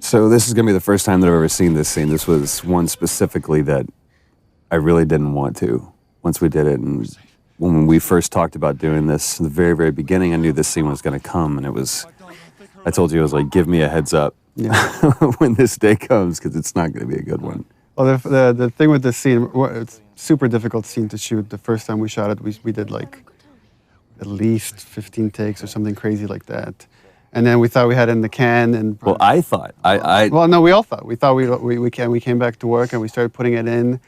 So this is going to be the first time that I've ever seen this scene. This was one specifically that I really didn't want to once we did it. And when we first talked about doing this, in the very, very beginning, I knew this scene was going to come. And I told you, I was like, give me a heads up when this day comes, because it's not going to be a good one. Well, the thing with this scene, it's a super difficult scene to shoot. The first time we shot it, we did like at least 15 takes or something crazy like that. And then we thought we had it in the can. And well, I thought. Well, no, we all thought. We thought we came back to work and we started putting it in.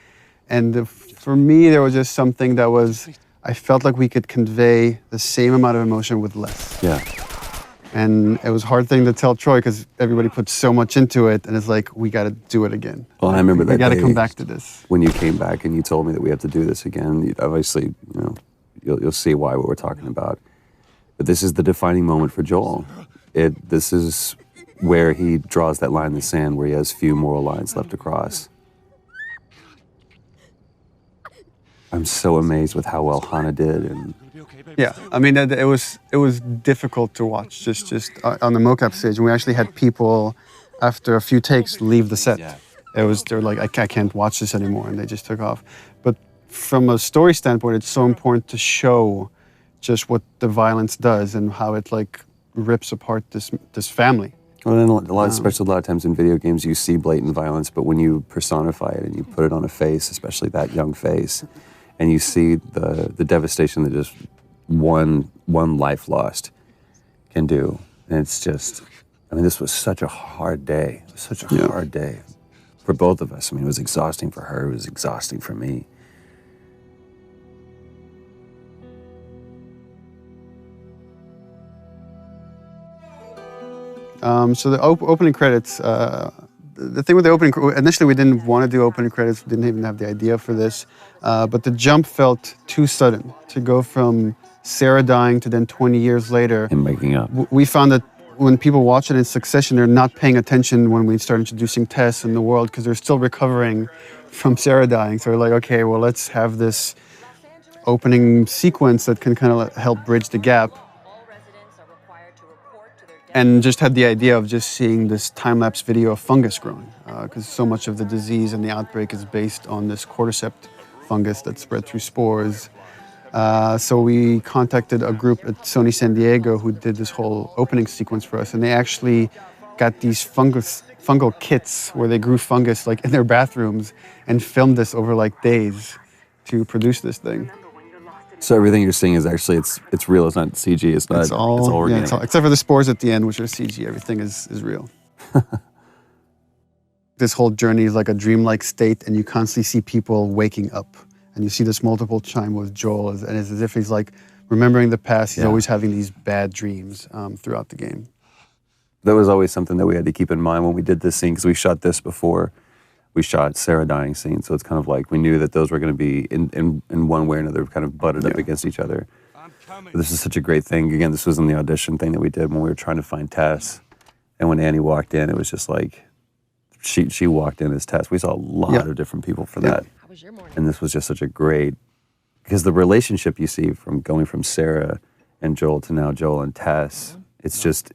And for me, there was just something that was, I felt like we could convey the same amount of emotion with less. Yeah. And it was a hard thing to tell Troy because everybody put so much into it. And it's like, we got to do it again. Well, I remember that we got to day come back to this. When you came back and you told me that we have to do this again, obviously, you'll see why what we're talking about. But this is the defining moment for Joel. This is where he draws that line in the sand, where he has few moral lines left to cross. I'm so amazed with how well Hannah did, and yeah, I mean it was difficult to watch just on the mocap stage, and we actually had people after a few takes leave the set. They were like, I can't watch this anymore, and they just took off. But from a story standpoint, it's so important to show just what the violence does and how it like rips apart this family. Well, then especially a lot of times in video games, you see blatant violence, but when you personify it and you put it on a face, especially that young face, and you see the devastation that just one life lost can do, and it's just, I mean, this was such a hard day. It was such a hard day for both of us. I mean, it was exhausting for her. It was exhausting for me. So the opening credits, the thing with the opening, initially we didn't want to do opening credits, we didn't even have the idea for this, but the jump felt too sudden to go from Sarah dying to then 20 years later. And waking up. We found that when people watch it in succession, they're not paying attention when we start introducing Tess in the world because they're still recovering from Sarah dying. So we're like, okay, well, let's have this opening sequence that can kind of help bridge the gap. And just had the idea of just seeing this time-lapse video of fungus growing, because so much of the disease and the outbreak is based on this cordyceps fungus that's spread through spores. So we contacted a group at Sony San Diego who did this whole opening sequence for us, and they actually got these fungal kits where they grew fungus like in their bathrooms and filmed this over like days to produce this thing. So everything you're seeing is actually, it's real, it's not CG, it's all organic. Yeah, except for the spores at the end, which are CG, everything is real. This whole journey is like a dreamlike state, and you constantly see people waking up. And you see this multiple time with Joel, and it's as if he's like remembering the past, he's always having these bad dreams throughout the game. That was always something that we had to keep in mind when we did this scene, because we shot this before we shot Sarah dying scene, so it's kind of like we knew that those were going to be in one way or another kind of butted up against each other. But this is such a great thing. Again, this was in the audition thing that we did when we were trying to find Tess, and when Annie walked in, it was just like she walked in as Tess. We saw a lot of different people for that, and this was just such a great, because the relationship you see from going from Sarah and Joel to now Joel and Tess, it's just,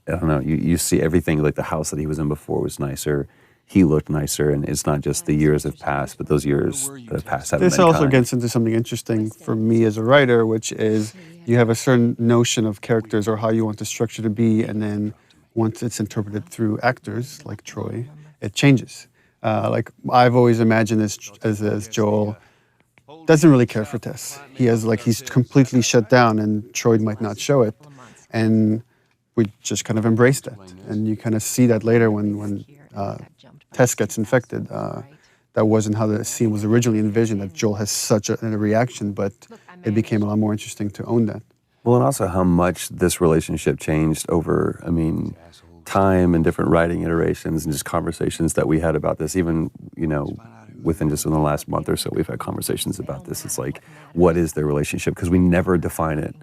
I don't know, you see everything, like the house that he was in before was nicer. He looked nicer, and it's not just the years have passed, but those years that have passed haven't been This also gets into something interesting for me as a writer, which is you have a certain notion of characters or how you want the structure to be, and then once it's interpreted through actors like Troy, it changes. Like I've always imagined as Joel doesn't really care for Tess. He's completely shut down, and Troy might not show it, and we just kind of embrace that, and you kind of see that later when Tess gets infected. That wasn't how the scene was originally envisioned, that Joel has such a reaction, but it became a lot more interesting to own that. Well, and also how much this relationship changed over, I mean, time and different writing iterations and just conversations that we had about this, even, within the last month or so, we've had conversations about this. It's like, what is their relationship? Because we never define it.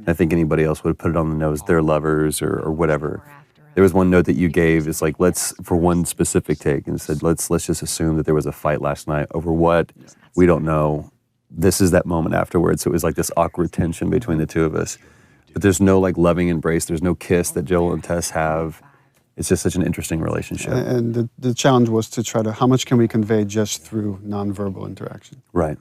I think anybody else would have put it on the nose, they're lovers or whatever. There was one note that you gave, it's like, for one specific take, and said, let's just assume that there was a fight last night over what, we don't know. This is that moment afterwards. So it was like this awkward tension between the two of us. But there's no like loving embrace, there's no kiss that Joel and Tess have. it's just such an interesting relationship. And the challenge was to try to, how much can we convey just through nonverbal interaction? Right.